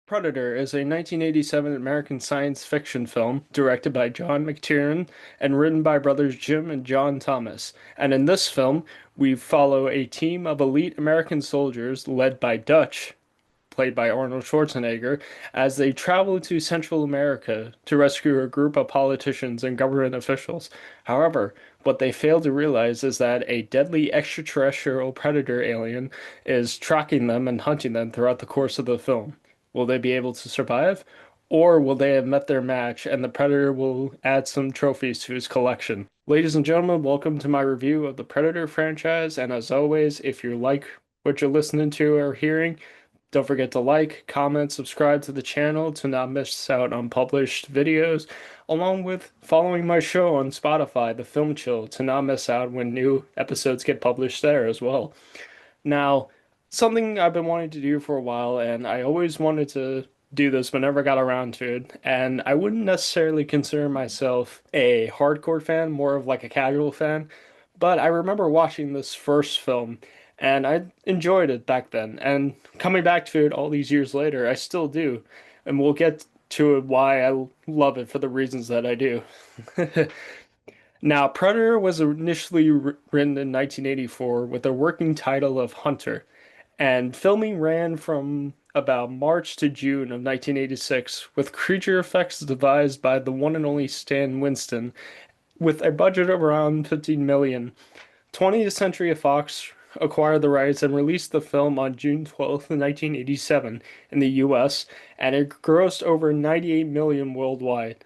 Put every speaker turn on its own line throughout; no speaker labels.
Predator is a 1987 American science fiction film directed by John McTiernan and written by brothers Jim and John Thomas. And in this film, we follow a team of elite American soldiers led by Dutch, played by Arnold Schwarzenegger, as they travel to Central America to rescue a group of politicians and government officials. However, what they fail to realize is that a deadly extraterrestrial predator alien is tracking them and hunting them throughout the course of the film. Will they be able to survive? Or will they have met their match and the Predator will add some trophies to his collection? Ladies and gentlemen, welcome to my review of the Predator franchise. And as always, if you like what you're listening to or hearing, don't forget to like, comment, subscribe to the channel to not miss out on published videos, along with following my show on Spotify, The Film Chill, to not miss out when new episodes get published there as well. Now, something I've been wanting to do for a while, and I always wanted to do this but never got around to it, and I wouldn't necessarily consider myself a hardcore fan, more of like a casual fan, but I remember watching this first film and I enjoyed it back then. And coming back to it all these years later, I still do. And we'll get to why I love it for the reasons that I do. Now, Predator was initially written in 1984 with a working title of Hunter, and filming ran from about March to June of 1986, with creature effects devised by the one and only Stan Winston, with a budget of around 15 million. 20th Century Fox acquired the rights and released the film on June 12th, 1987 in the US, and it grossed over 98 million worldwide.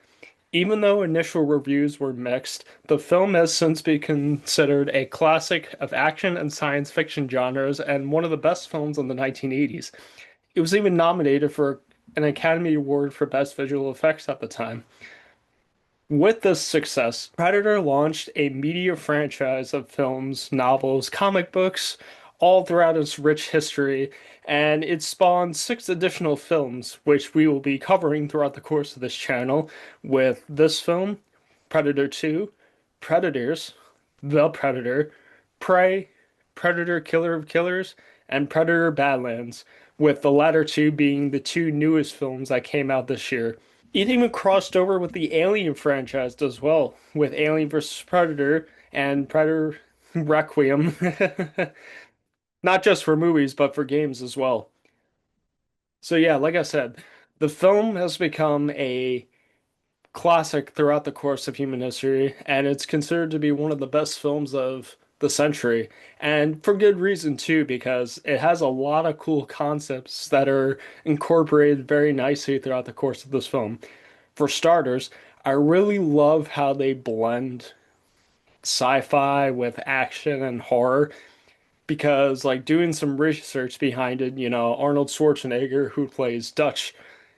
Even though initial reviews were mixed, the film has since been considered a classic of action and science fiction genres and one of the best films in the 1980s. It was even nominated for an Academy Award for Best Visual Effects at the time. With this success, Predator launched a media franchise of films, novels, comic books, all throughout its rich history, and it spawned six additional films, which we will be covering throughout the course of this channel, with this film, Predator 2, Predators, The Predator, Prey, Predator Killer of Killers, and Predator Badlands, with the latter two being the two newest films that came out this year. It even crossed over with the Alien franchise as well, with Alien vs. Predator and Predator Requiem. Not just for movies, but for games as well. So yeah, like I said, the film has become a classic throughout the course of human history, and it's considered to be one of the best films of the century. And for good reason too, because it has a lot of cool concepts that are incorporated very nicely throughout the course of this film. For starters, I really love how they blend sci-fi with action and horror because like doing some research behind it, Arnold Schwarzenegger, who plays Dutch,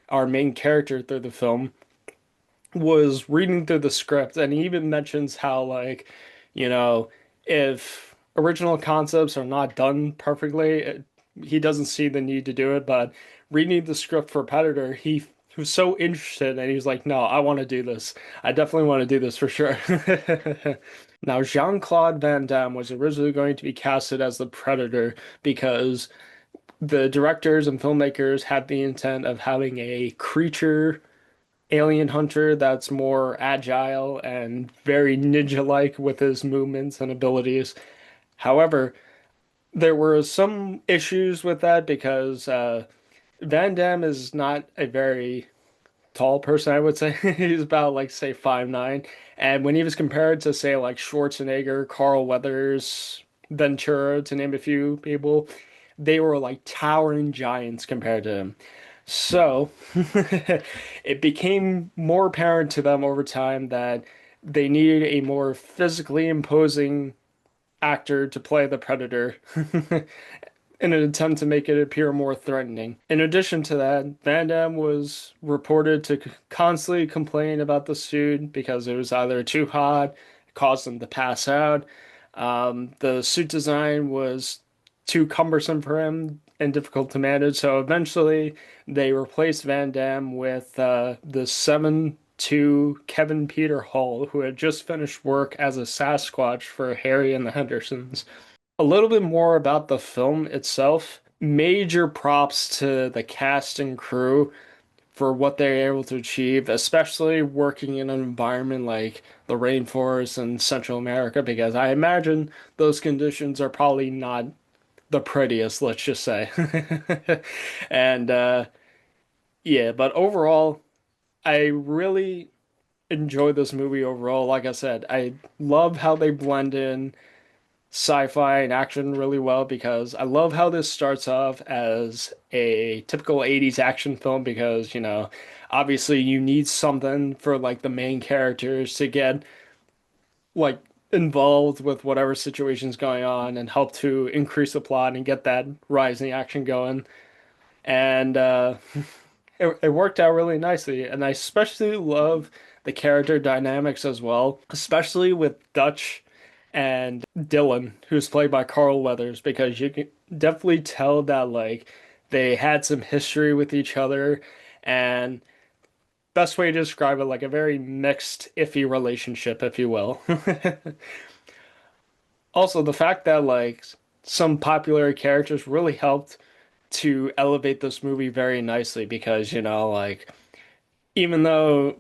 our main character through the film, was reading through the script and he even mentions how like, you know, if original concepts are not done perfectly, he doesn't see the need to do it, but reading the script for Predator, he was so interested and he was like, "No, I want to do this. I definitely want to do this for sure." Now, Jean-Claude Van Damme was originally going to be casted as the Predator because the directors and filmmakers had the intent of having a creature alien hunter that's more agile and very ninja-like with his movements and abilities. However, there were some issues with that because Van Damme is not a very tall person, I would say. He's about like say 5'9". And when he was compared to say like Schwarzenegger, Carl Weathers, Ventura, to name a few people, they were like towering giants compared to him. So it became more apparent to them over time that they needed a more physically imposing actor to play the Predator in an attempt to make it appear more threatening. In addition to that, Van Damme was reported to constantly complain about the suit because it was either too hot, it caused him to pass out. The suit design was too cumbersome for him and difficult to manage, so eventually they replaced Van Damme with the 7'2" Kevin Peter Hall, who had just finished work as a Sasquatch for Harry and the Hendersons. A little bit more about the film itself. major props to the cast and crew for what they're able to achieve, especially working in an environment like the rainforest in Central America, because I imagine those conditions are probably not the prettiest, let's just say. And yeah, but overall, I really enjoy this movie overall. Like I said, I love how they blend in sci-fi and action really well because I love how this starts off as a typical 80s action film because, obviously you need something for like the main characters to get like involved with whatever situation's going on and help to increase the plot and get that rising action going. And it worked out really nicely. And I especially love the character dynamics as well, especially with Dutch and Dylan, who's played by Carl Weathers, because you can definitely tell that like they had some history with each other, and best way to describe it, like a very mixed, iffy relationship, if you will. Also, the fact that like some popular characters really helped to elevate this movie very nicely because, like even though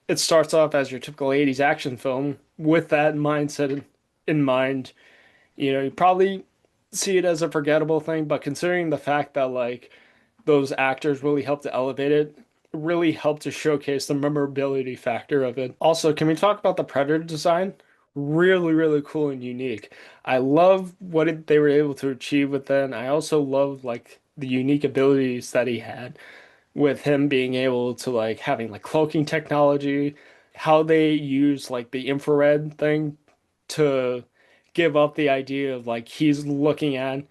it starts off as your typical 80s action film with that mindset in mind, you probably see it as a forgettable thing, but considering the fact that like those actors really helped to elevate it, really helped to showcase the memorability factor of it. Also, can we talk about the Predator design? Really, really cool and unique. I love they were able to achieve with that, and I also love like the unique abilities that he had with him being able to like having like cloaking technology, how they use like the infrared thing to give up the idea of like he's looking at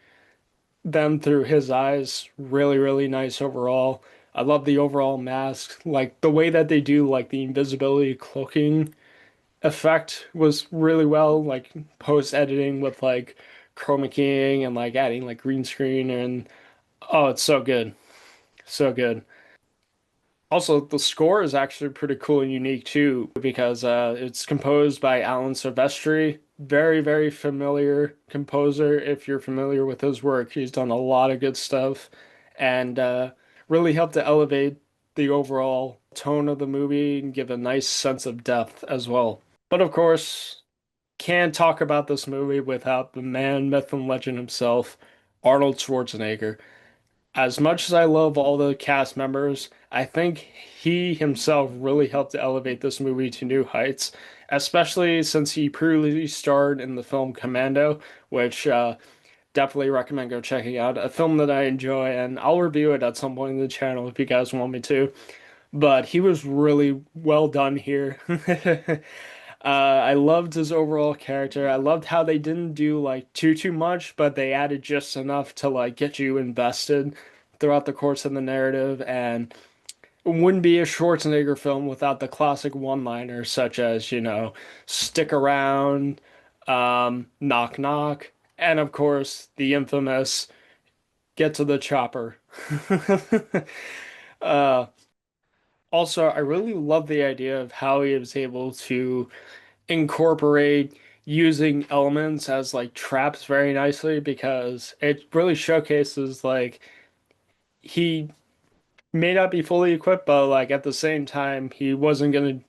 them through his eyes. Really, really nice overall. I love the overall mask. Like the way that they do like the invisibility cloaking effect was really well, like post editing with like chroma keying and like adding like green screen and oh, it's so good. So good. Also, the score is actually pretty cool and unique too, because it's composed by Alan Silvestri. Very, very familiar composer. If you're familiar with his work, he's done a lot of good stuff and really helped to elevate the overall tone of the movie and give a nice sense of depth as well. But of course, can't talk about this movie without the man, myth, and legend himself, Arnold Schwarzenegger. As much as I love all the cast members, I think he himself really helped to elevate this movie to new heights, especially since he previously starred in the film Commando, which definitely recommend go checking out. A film that I enjoy, and I'll review it at some point in the channel if you guys want me to. But he was really well done here. I loved his overall character. I loved how they didn't do like too much, but they added just enough to like get you invested throughout the course of the narrative. And it wouldn't be a Schwarzenegger film without the classic one-liners such as, stick around, knock knock, and of course the infamous get to the chopper. Uh, Also, I really love the idea of how he was able to incorporate using elements as like traps very nicely because it really showcases like he may not be fully equipped, but like at the same time, he wasn't gonna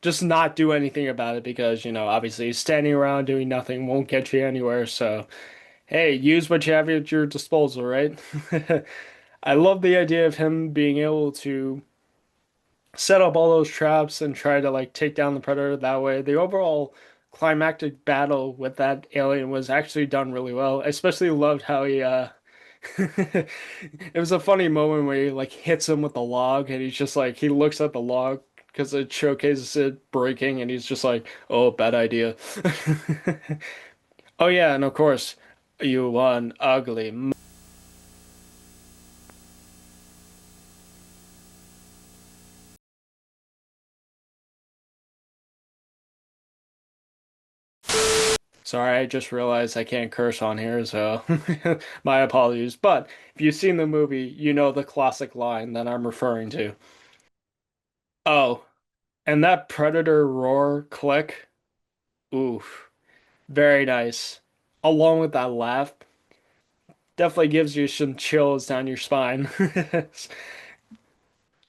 just not do anything about it because, obviously standing around doing nothing won't get you anywhere. So, hey, use what you have at your disposal, right? I love the idea of him being able to set up all those traps and try to like take down the predator that way. The overall climactic battle with that alien was actually done really well. I especially loved how he it was a funny moment where he like hits him with the log and he's just like he looks at the log because it showcases it breaking and he's just like, "Oh, bad idea." Oh yeah, and of course, you one ugly. Sorry, I just realized I can't curse on here, so my apologies. But if you've seen the movie, you know the classic line that I'm referring to. Oh, and that Predator roar click, oof, very nice. Along with that laugh, definitely gives you some chills down your spine.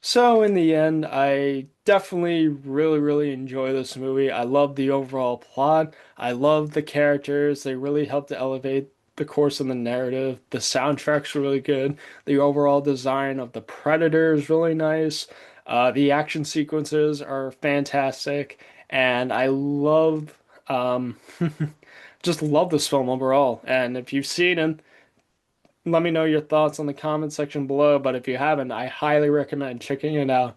So in the end, I definitely really enjoy this movie. I love the overall plot. I love the characters. They really help to elevate the course of the narrative. The soundtrack's really good. The overall design of the Predator is really nice. The action sequences are fantastic, and I love just love this film overall. And if you've seen it, let me know your thoughts in the comment section below. But if you haven't, I highly recommend checking it out.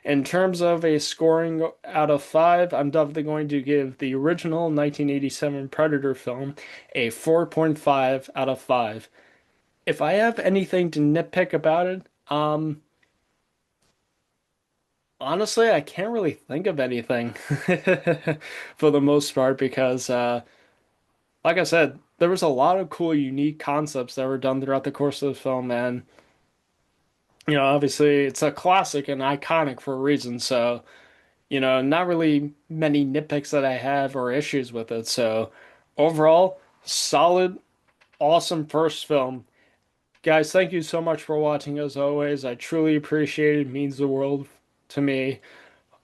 In terms of a scoring out of five, I'm definitely going to give the original 1987 Predator film a 4.5 out of 5. If I have anything to nitpick about it, honestly, I can't really think of anything for the most part because, like I said, there was a lot of cool, unique concepts that were done throughout the course of the film, and obviously it's a classic and iconic for a reason. So, not really many nitpicks that I have or issues with it. So, overall, solid, awesome first film. Guys, thank you so much for watching as always. I truly appreciate it. It means the world to me.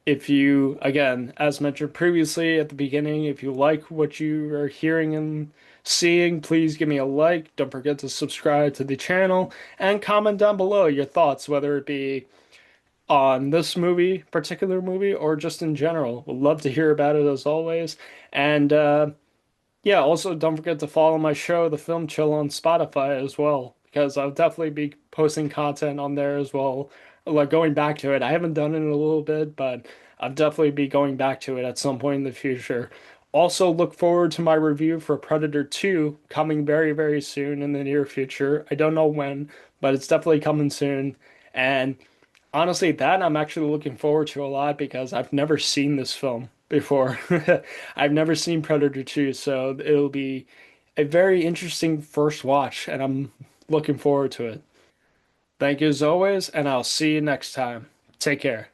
If you, again, as mentioned previously at the beginning, if you like what you are hearing and seeing, please give me a like. Don't forget to subscribe to the channel and comment down below your thoughts, whether it be on this particular movie, or just in general. Would love to hear about it as always. And yeah, also don't forget to follow my show, The Film Chill, on Spotify as well, because I'll definitely be posting content on there as well. Like going back to it. I haven't done it in a little bit, but I'll definitely be going back to it at some point in the future. Also, look forward to my review for Predator 2 coming very soon in the near future. I don't know when, but it's definitely coming soon. And honestly, that I'm actually looking forward to a lot because I've never seen this film before. I've never seen Predator 2, so it'll be a very interesting first watch, and I'm looking forward to it. Thank you as always, and I'll see you next time. Take care.